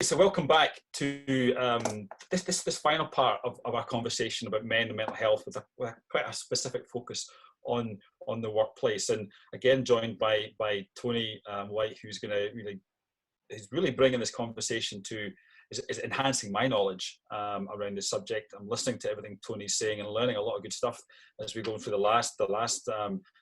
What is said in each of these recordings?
so welcome back to this final part of our conversation about men and mental health with quite a specific focus on the workplace, and again joined by Toni White, who's really bringing this conversation to is enhancing my knowledge around this subject. I'm listening to everything Toni's saying and learning a lot of good stuff as we go through the last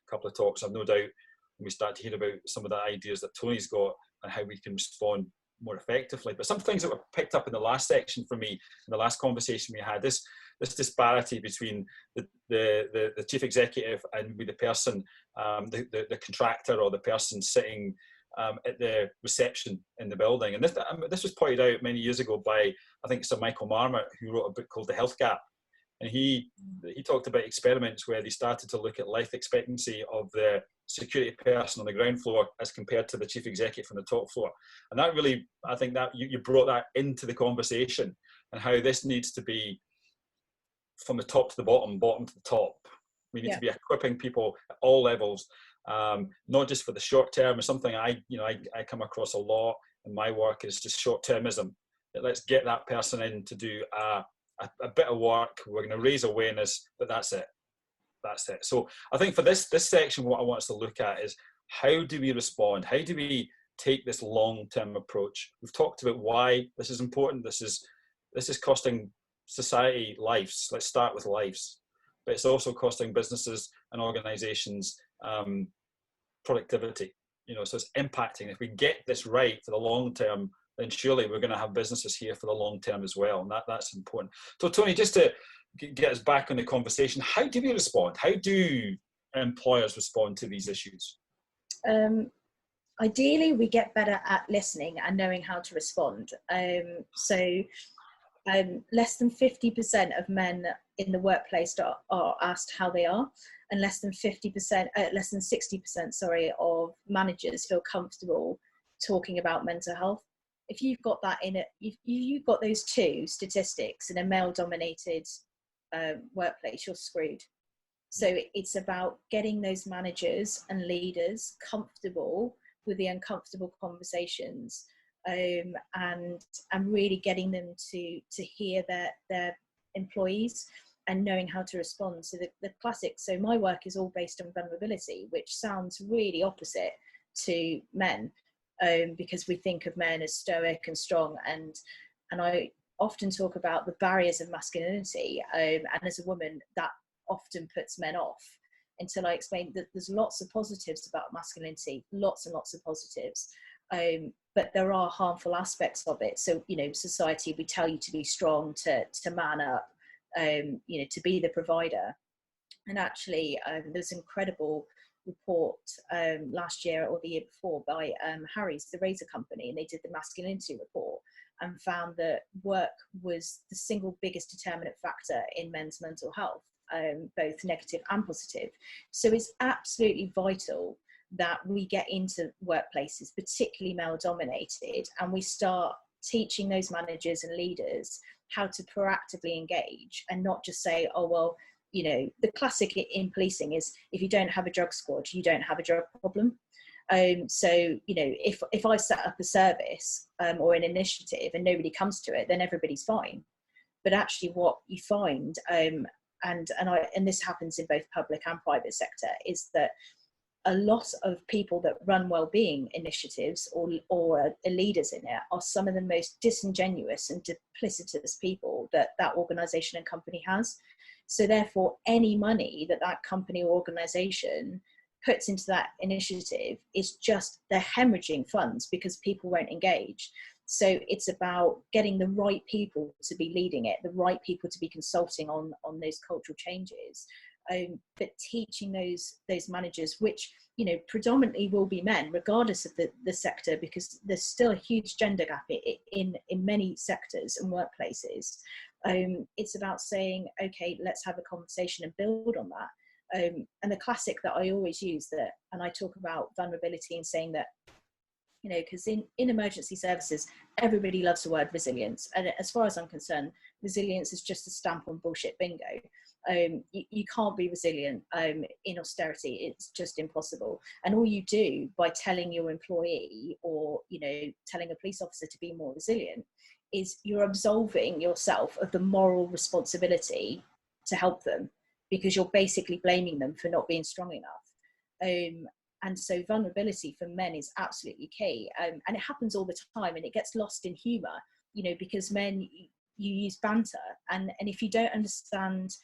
couple of talks. I've no doubt when we start to hear about some of the ideas that Toni's got and how we can respond more effectively. But some things that were picked up in the last section for me, in the last conversation we had, this disparity between the chief executive and the person, the contractor or the person sitting at the reception in the building. And this was pointed out many years ago by, I think, Sir Michael Marmot, who wrote a book called The Health Gap. And he talked about experiments where they started to look at life expectancy of the security person on the ground floor as compared to the chief executive on the top floor. And that really, I think that you brought that into the conversation, and how this needs to be from the top to the bottom to the top. We need to be equipping people at all levels, not just for the short term. It's something I come across a lot in my work, is just short-termism. Let's get that person in to do a bit of work. We're going to raise awareness, but that's it. So I think for this section, what I want us to look at is, how do we respond? How do we take this long-term approach? We've talked about why this is important. This is costing society lives. Let's start with lives. But it's also costing businesses and organizations productivity. So it's impacting. If we get this right for the long term, then surely we're going to have businesses here for the long term as well. And that's important. So Toni, just to get us back on the conversation, how do we respond? How do employers respond to these issues? Ideally, we get better at listening and knowing how to respond. Less than 50% of men in the workplace are asked how they are, and less than 60%, of managers feel comfortable talking about mental health. If you've got that if you've got those two statistics in a male-dominated workplace, you're screwed. So it's about getting those managers and leaders comfortable with the uncomfortable conversations, and really getting them to hear their employees and knowing how to respond. So the classic, so my work is all based on vulnerability, which sounds really opposite to men, because we think of men as stoic and strong, and I often talk about the barriers of masculinity, and as a woman that often puts men off, until I explain that there's lots of positives about masculinity, lots and lots of positives, but there are harmful aspects of it. So society, we tell you to be strong, to man up, to be the provider. And actually there's an incredible report last year or the year before by Harry's, the razor company, and they did the masculinity report and found that work was the single biggest determinant factor in men's mental health, both negative and positive. So it's absolutely vital that we get into workplaces, particularly male dominated, and we start teaching those managers and leaders how to proactively engage, and not just say, oh, well, the classic in policing is, if you don't have a drug squad, you don't have a drug problem. So, if I set up a service or an initiative and nobody comes to it, then everybody's fine. But actually what you find, and this happens in both public and private sector, is that a lot of people that run wellbeing initiatives or are leaders in it are some of the most disingenuous and duplicitous people that organisation and company has. So therefore, any money that company or organisation puts into that initiative is just, they're hemorrhaging funds because people won't engage. So it's about getting the right people to be leading it, the right people to be consulting on those cultural changes, but teaching those managers, which predominantly will be men, regardless of the sector, because there's still a huge gender gap in many sectors and workplaces. It's about saying, okay, let's have a conversation and build on that. And the classic that I always use, and I talk about vulnerability and saying that you know, because in emergency services, everybody loves the word resilience. And as far as I'm concerned, resilience is just a stamp on bullshit bingo. You can't be resilient in austerity. It's just impossible. And all you do by telling your employee, or, you know, telling a police officer to be more resilient, is you're absolving yourself of the moral responsibility to help them, because you're basically blaming them for not being strong enough. And so vulnerability for men is absolutely key. And it happens all the time, and it gets lost in humour, you know, because men, you use banter. And if you don't understand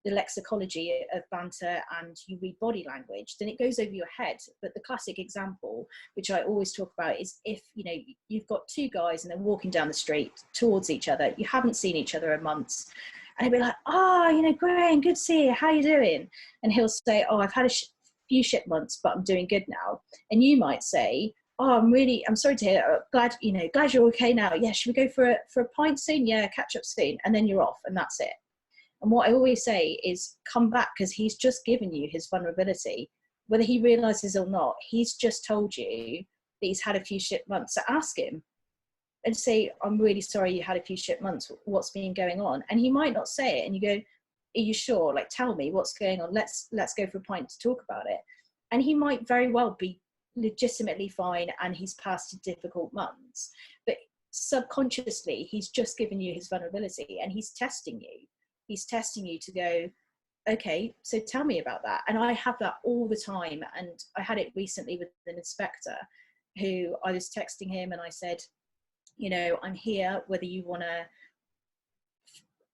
the lexicology of banter and you read body language, then it goes over your head. But the classic example, which I always talk about, is if, you know, you've got two guys and they're walking down the street towards each other, you haven't seen each other in months, and he'll be like, oh, you know, Graham, good to see you, how you doing? And he'll say, oh, I've had a few shit months, but I'm doing good now. And you might say, oh, I'm sorry to hear, glad you're okay now. Yeah, should we go for a pint soon? Yeah, catch up soon. And then you're off, and that's it. And what I always say is, come back, because he's just given you his vulnerability. Whether he realizes or not, he's just told you that he's had a few shit months. So ask him and say, I'm really sorry you had a few shit months. What's been going on? And he might not say it. And you go, are you sure? Like, tell me what's going on. Let's go for a pint to talk about it. And he might very well be legitimately fine, and he's passed difficult months. But subconsciously, he's just given you his vulnerability, and he's testing you. He's testing you to go, okay, so tell me about that. And I have that all the time. And I had it recently with an inspector who I was texting him, and I said, you know, I'm here, whether you want to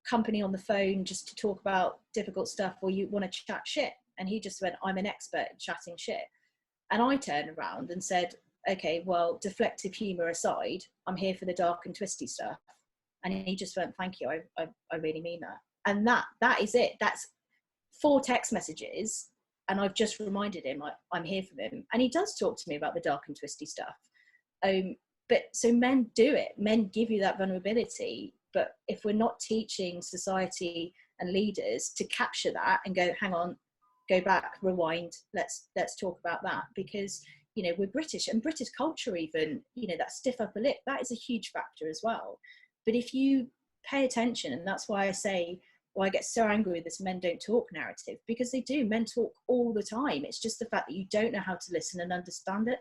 company on the phone just to talk about difficult stuff, or you want to chat shit. And he just went, I'm an expert in chatting shit. And I turned around and said, okay, well, deflective humour aside, I'm here for the dark and twisty stuff. And he just went, thank you, I really mean that. And that is it. That's 4 text messages, and I've just reminded him I'm here for him. And he does talk to me about the dark and twisty stuff. But so men do it. Men give you that vulnerability. But if we're not teaching society and leaders to capture that and go, hang on, go back, rewind, let's talk about that, because, you know, we're British, and British culture even, you know, that stiff upper lip, that is a huge factor as well. But if you pay attention, and that's why I say, why I get so angry with this men don't talk narrative, because they do. Men talk all the time. It's just the fact that you don't know how to listen and understand it.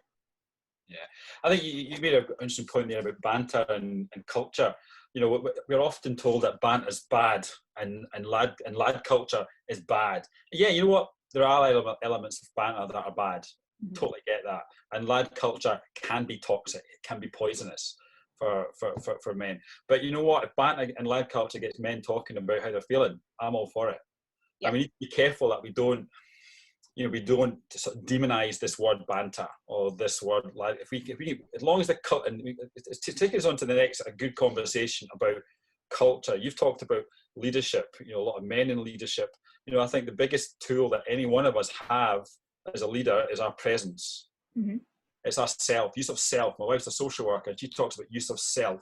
Yeah, I think you made an interesting point there about banter and culture. You know, we're often told that banter is bad, and lad culture is bad. Yeah, you know what? There are elements of banter that are bad. Mm-hmm. Totally get that. And lad culture can be toxic. It can be poisonous for men. But you know what? If banter and lad culture gets men talking about how they're feeling, I'm all for it. Yeah. I mean, you need to be careful that we don't sort of demonize this word banter or this word lad. If we as long as to take us on to the next a good conversation about culture. You've talked about leadership. You know, a lot of men in leadership. You know, I think the biggest tool that any one of us have as a leader is our presence. Mm-hmm. It's our use of self. My wife's a social worker, and she talks about use of self,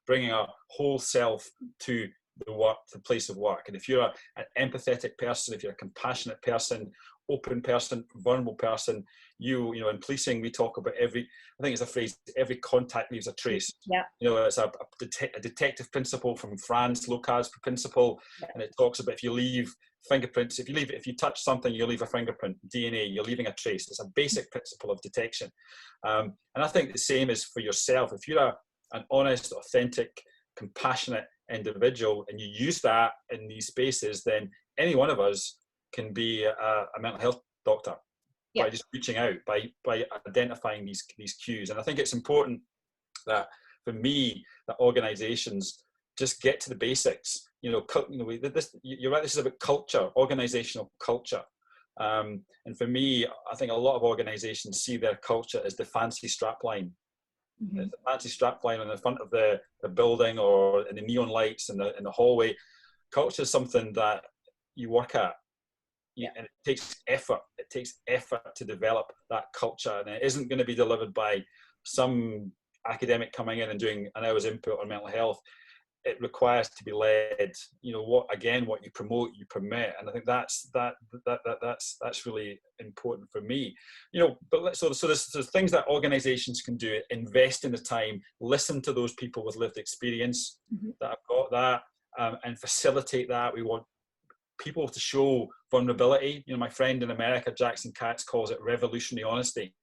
bringing our whole self to the place of work. And if you're an empathetic person, if you're a compassionate person, open person, vulnerable person, you know, in policing, we talk about I think it's a phrase, every contact leaves a trace. Yeah. You know, it's a detective principle from France, Locat's principle, yeah. And it talks about if you leave fingerprints, if you touch something, you leave a fingerprint, DNA, you're leaving a trace. It's a basic principle of detection. And I think the same is for yourself. If you're an honest, authentic, compassionate individual, and you use that in these spaces, then any one of us can be a mental health doctor. Yeah. By just reaching out, by identifying these cues. And I think it's important that, for me, that organizations just get to the basics. You know, you're right, this is about culture, organizational culture. And for me, I think a lot of organizations see their culture as the fancy strapline. Mm-hmm. It's the fancy strapline on the front of the building, or in the neon lights in the hallway. Culture is something that you work at. Yeah. And it takes effort. It takes effort to develop that culture, and it isn't going to be delivered by some academic coming in and doing an hour's input on mental health. it requires to be led. You know, what you promote, you permit, and I think that's really important for me. You know, but so there's things that organisations can do: invest in the time, listen to those people with lived experience that have got that, and facilitate that. We want people to show vulnerability. You know, my friend in America, Jackson Katz, calls it revolutionary honesty.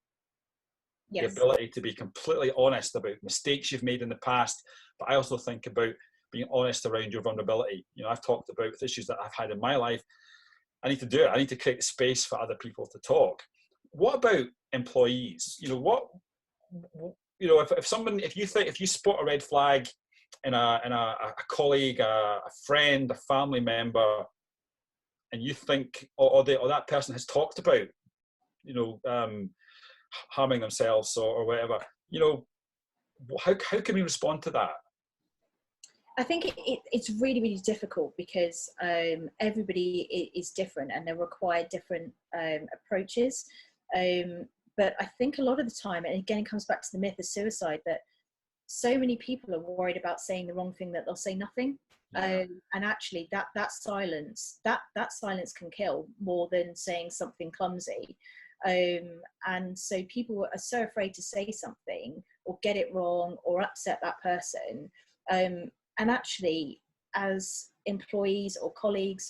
Yes. The ability to be completely honest about mistakes you've made in the past, but I also think about being honest around your vulnerability. You know, I've talked about issues that I've had in my life. I need to do it. I need to create space for other people to talk. What about employees? You know, if you spot a red flag in a colleague, a friend, a family member, and you think, or that person has talked about, you know, harming themselves or whatever, you know, how can we respond to that? I think it's really, really difficult because everybody is different and they require different approaches. But I think a lot of the time, and again, it comes back to the myth of suicide, that so many people are worried about saying the wrong thing that they'll say nothing. And actually that silence can kill more than saying something clumsy. And so people are so afraid to say something or get it wrong or upset that person. And actually, as employees or colleagues,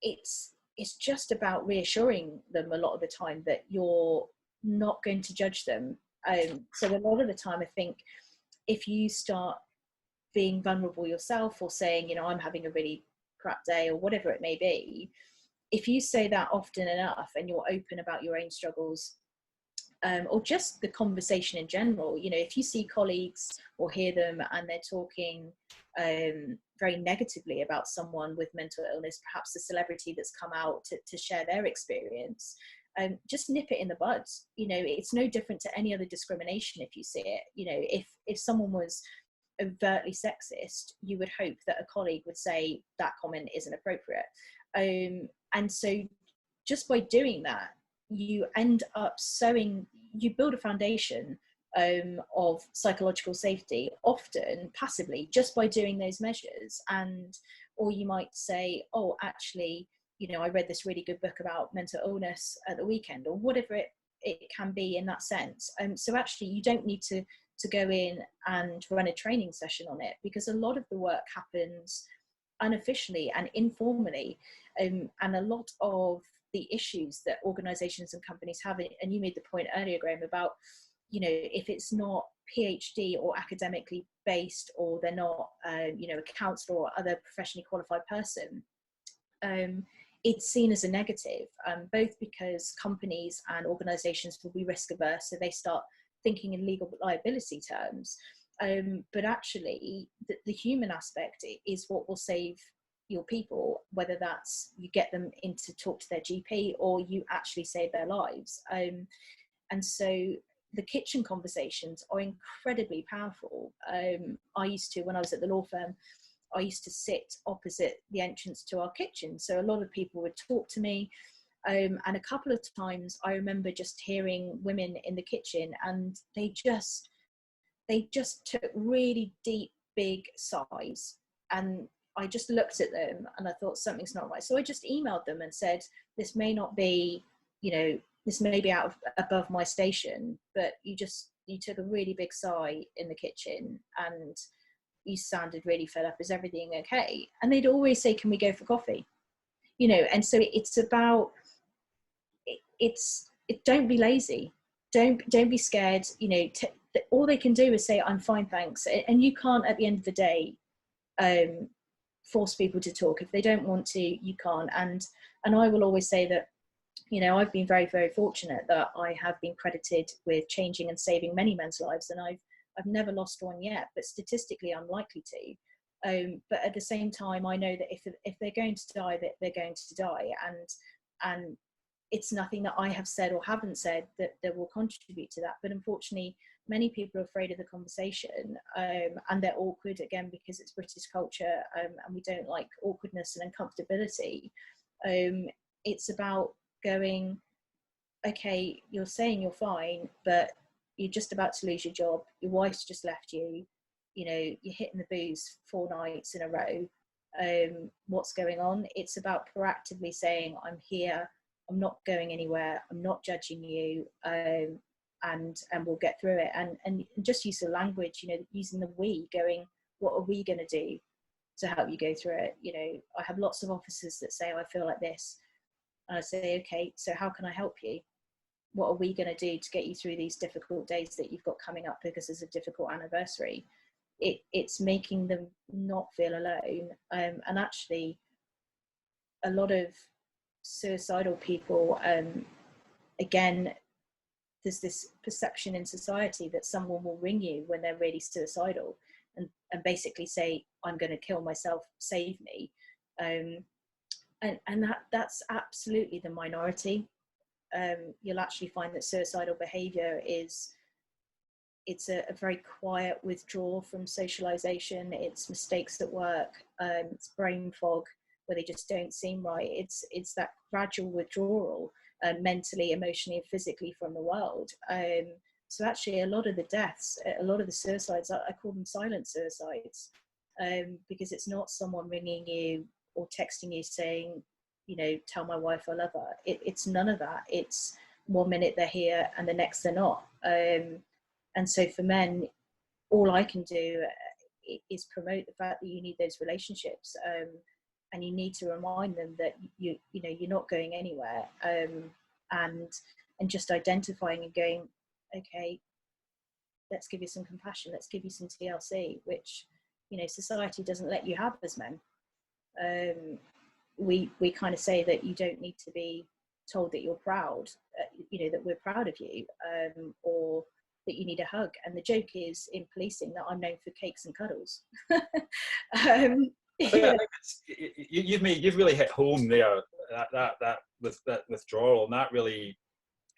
it's just about reassuring them a lot of the time that you're not going to judge them. So a lot of the time, I think if you start being vulnerable yourself or saying, you know, I'm having a really crap day or whatever it may be, if you say that often enough and you're open about your own struggles, or just the conversation in general, you know, if you see colleagues or hear them and they're talking very negatively about someone with mental illness, perhaps a celebrity that's come out to share their experience, just nip it in the bud. You know, it's no different to any other discrimination if you see it. You know, if someone was overtly sexist, you would hope that a colleague would say that comment isn't appropriate. And so just by doing that, you end up you build a foundation of psychological safety, often passively, just by doing those measures. Or you might say, oh, actually, you know, I read this really good book about mental illness at the weekend, or whatever it can be in that sense. So actually, you don't need to go in and run a training session on it, because a lot of the work happens unofficially and informally. And a lot of the issues that organizations and companies have, and you made the point earlier, Graham, about, you know, if it's not PhD or academically based, or they're not, you know, a counsellor or other professionally qualified person, it's seen as a negative, both because companies and organizations will be risk averse, so they start thinking in legal liability terms. But actually, the human aspect is what will save your people, whether that's you get them in to talk to their GP or you actually save their lives. And so the kitchen conversations are incredibly powerful. I used to, when I was at the law firm, I used to sit opposite the entrance to our kitchen. So a lot of people would talk to me. And a couple of times I remember just hearing women in the kitchen, and they just took really deep, big sighs. And I just looked at them and I thought something's not right. So I just emailed them and said, this may not be, you know, this may be above my station, but you took a really big sigh in the kitchen and you sounded really fed up. Is everything okay? And they'd always say, can we go for coffee? You know, and so it's about, don't be lazy. Don't be scared. You know, all they can do is say, I'm fine, thanks. And you can't, at the end of the day, force people to talk. If they don't want to, you can't. And I will always say that, you know, I've been very, very fortunate that I have been credited with changing and saving many men's lives, and I've never lost one yet, but statistically I'm likely to. But at the same time, I know that if they're going to die, that they're going to die, and it's nothing that I have said or haven't said that will contribute to that. But unfortunately, many people are afraid of the conversation, and they're awkward, again, because it's British culture, and we don't like awkwardness and uncomfortability. It's about going, okay, you're saying you're fine, but you're just about to lose your job, your wife's just left you, you know, you're hitting the booze 4 nights in a row. What's going on? It's about proactively saying, I'm here, I'm not going anywhere, I'm not judging you, and we'll get through it. And just use the language, you know, using the we, going, what are we going to do to help you go through it? You know, I have lots of officers that say, I feel like this. And I say, okay, so how can I help you? What are we going to do to get you through these difficult days that you've got coming up because it's a difficult anniversary? It's making them not feel alone. And actually, a lot of suicidal people, again, there's this perception in society that someone will ring you when they're really suicidal and basically say, I'm going to kill myself, save me. And that's absolutely the minority. You'll actually find that suicidal behavior it's a very quiet withdrawal from socialization. It's mistakes at work. It's brain fog where they just don't seem right. It's that gradual withdrawal, mentally, emotionally, and physically from the world. So actually, a lot of the deaths, a lot of the suicides, I call them silent suicides, because it's not someone ringing you or texting you saying, you know, tell my wife I love her. It's none of that. It's 1 minute they're here and the next they're not. And so for men, all I can do is promote the fact that you need those relationships, and you need to remind them that you know you're not going anywhere, and just identifying and going, okay, let's give you some compassion, let's give you some TLC, which, you know, society doesn't let you have as men. We kind of say that you don't need to be told that you're proud, you know, that we're proud of you, or that you need a hug. And the joke is in policing that I'm known for cakes and cuddles. I think you've really hit home there, that with that withdrawal, and that really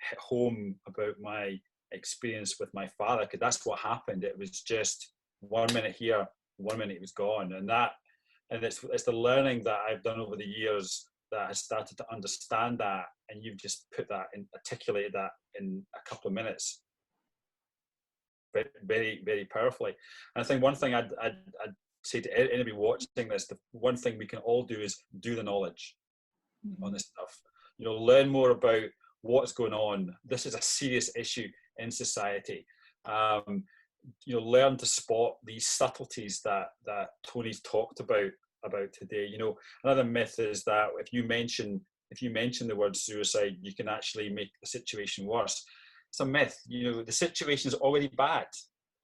hit home about my experience with my father, because that's what happened. It was just 1 minute here, 1 minute he was gone, and it's the learning that I've done over the years that has started to understand that, and you've just articulated that in a couple of minutes very, very powerfully. And I think one thing I'd say to anybody watching this, the one thing we can all do is do the knowledge on this stuff. You know, learn more about what's going on. This is a serious issue in society. You know, learn to spot these subtleties that Tony's talked about today. You know, another myth is that if you mention the word suicide, you can actually make the situation worse. It's a myth. You know, the situation is already bad.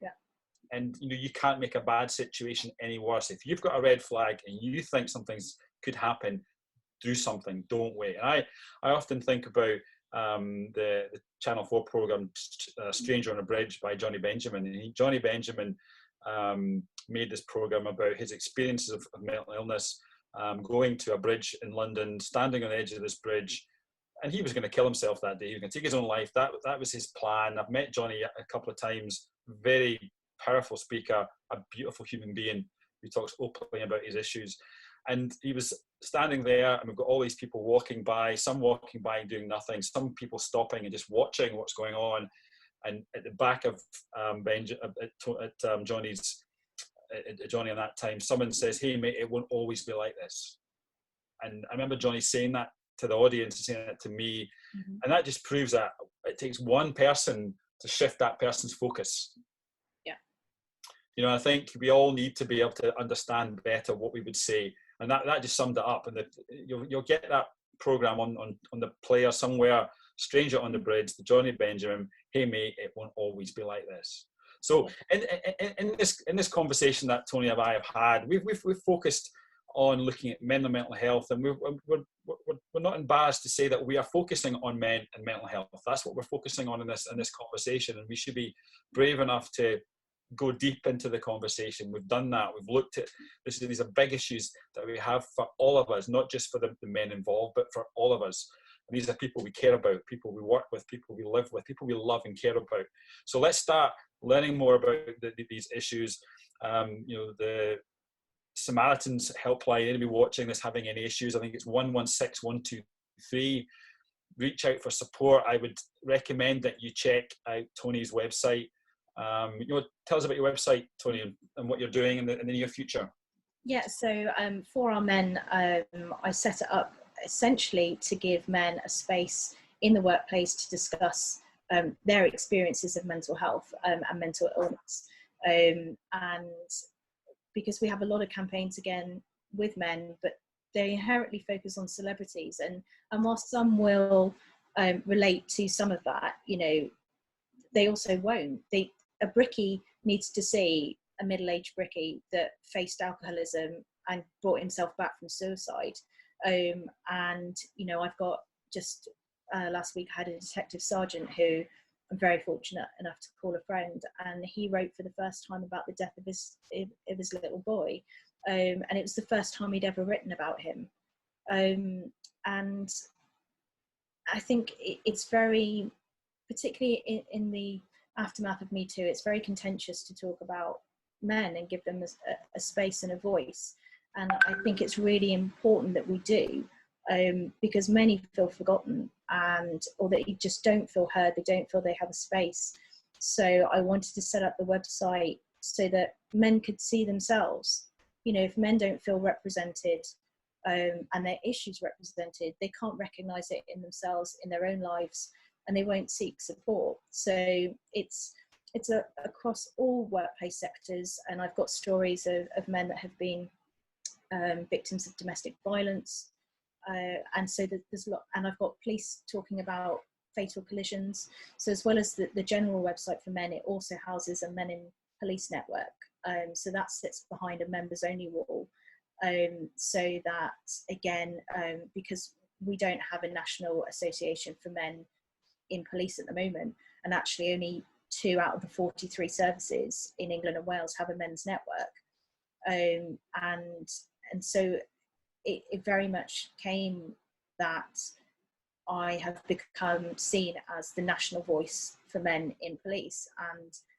Yeah. And you know, you can't make a bad situation any worse. If you've got a red flag and you think something could happen, do something. Don't wait. And I often think about the Channel 4 program Stranger on a Bridge by Johnny Benjamin. And Johnny Benjamin made this program about his experiences of mental illness, going to a bridge in London, standing on the edge of this bridge, and he was going to kill himself that day. He was going to take his own life. That was his plan. I've met Johnny a couple of times. Very powerful speaker, a beautiful human being who talks openly about his issues. And he was standing there, and we've got all these people walking by, some walking by and doing nothing, some people stopping and just watching what's going on. And at the back of Johnny at that time, someone says, "Hey mate, it won't always be like this." And I remember Johnny saying that to the audience, saying it to me, and that just proves that it takes one person to shift that person's focus. Yeah. You know, I think we all need to be able to understand better what we would say, and that just summed it up. And you'll get that program on the player somewhere. Stranger on the Bridge, the Johnny Benjamin. Hey mate, it won't always be like this. So in this conversation that Toni and I have had, we've focused on looking at men and mental health, and we're not embarrassed to say that we are focusing on men and mental health. That's what we're focusing on in this conversation, and we should be brave enough to go deep into the conversation. We've done that. We've looked at these are big issues that we have for all of us, not just for the men involved, but for all of us. And these are people we care about, people we work with, people we live with, people we love and care about. So let's start learning more about these issues. You know, the Samaritans helpline, anybody watching this having any issues, I think it's 116123. Reach out for support. I would recommend that you check out Toni's website. Tell us about your website, Toni, and what you're doing in the near future. Yeah, so for our men, I set it up essentially to give men a space in the workplace to discuss their experiences of mental health and mental illness. And because we have a lot of campaigns again with men, but they inherently focus on celebrities. And whilst some will relate to some of that, they also won't. A brickie needs to see a middle-aged brickie that faced alcoholism and brought himself back from suicide. And I've got just last week I had a detective sergeant who I'm very fortunate enough to call a friend, and he wrote for the first time about the death of his little boy, and it was the first time he'd ever written about him. And I think it's very, particularly in the aftermath of Me Too, it's very contentious to talk about men and give them a space and a voice. And I think it's really important that we do, because many feel forgotten, or they just don't feel heard, they don't feel they have a space. So I wanted to set up the website so that men could see themselves. If men don't feel represented and their issues represented, they can't recognise it in themselves, in their own lives, and they won't seek support. So it's across all workplace sectors, and I've got stories of men that have been victims of domestic violence, and so there's a lot. And I've got police talking about fatal collisions. So as well as the general website for men, it also houses a Men in Police network. So that sits behind a members only wall. So that again, because we don't have a national association for men in police at the moment, and actually only 2 out of the 43 services in England and Wales have a men's network, and so it very much came that I have become seen as the national voice for men in police,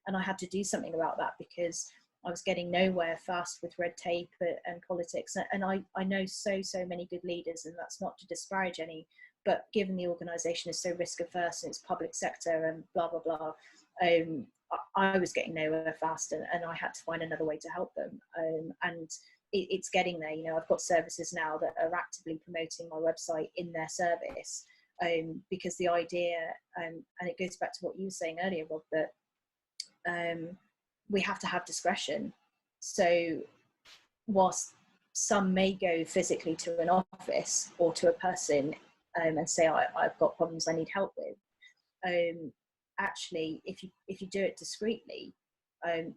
and I had to do something about that because I was getting nowhere fast with red tape and politics, and I know so many good leaders, and that's not to disparage any, but given the organisation is so risk averse and it's public sector and blah blah blah, I was getting nowhere fast, and I had to find another way to help them, and it's getting there. I've got services now that are actively promoting my website in their service, because the idea, and it goes back to what you were saying earlier, Rob, that we have to have discretion. So whilst some may go physically to an office or to a person and say, I've got problems I need help with, actually, if you do it discreetly,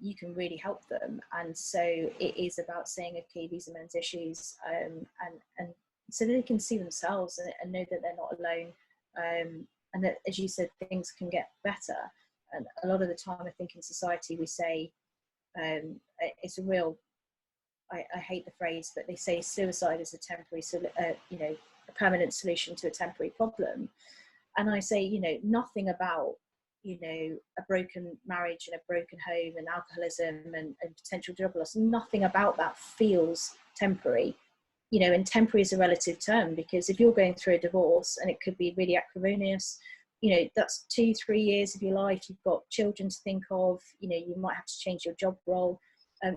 you can really help them. And so it is about saying, okay, these are men's issues, and so they can see themselves and know that they're not alone, and that, as you said, things can get better. And a lot of the time, I think in society we say, it's a real, I hate the phrase, but they say suicide is a temporary, a permanent solution to a temporary problem. And I say, nothing about, a broken marriage and a broken home and alcoholism and potential job loss, nothing about that feels temporary. And temporary is a relative term, because if you're going through a divorce, and it could be really acrimonious, that's 2-3 years of your life, you've got children to think of, you might have to change your job role.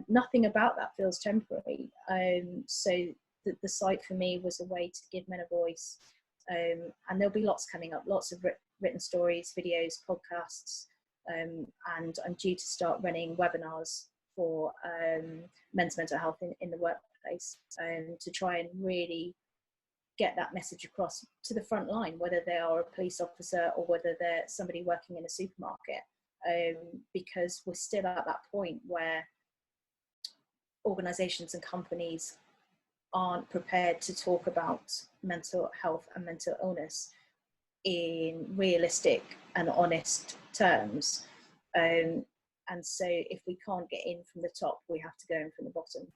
Nothing about that feels temporary. So the site for me was a way to give men a voice. And there'll be lots coming up, lots of written stories, videos, podcasts, and I'm due to start running webinars for men's mental health in the workplace, to try and really get that message across to the front line, whether they are a police officer or whether they're somebody working in a supermarket, because we're still at that point where organisations and companies aren't prepared to talk about mental health and mental illness in realistic and honest terms. And so if we can't get in from the top, we have to go in from the bottom.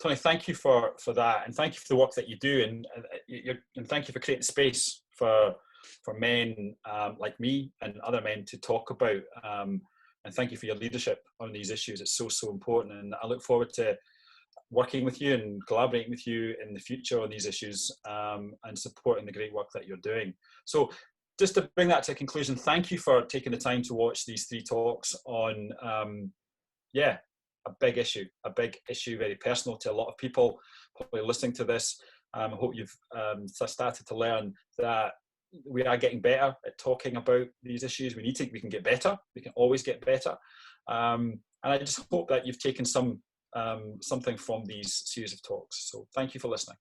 Toni, thank you for that, and thank you for the work that you do, and thank you for creating space for men like me and other men to talk about, and thank you for your leadership on these issues. It's so important, and I look forward to working with you and collaborating with you in the future on these issues, and supporting the great work that you're doing. So just to bring that to a conclusion, thank you for taking the time to watch these 3 talks on, yeah, a big issue, very personal to a lot of people probably listening to this. I hope you've started to learn that we are getting better at talking about these issues. We can get better. We can always get better. And I just hope that you've taken something from these series of talks. So thank you for listening.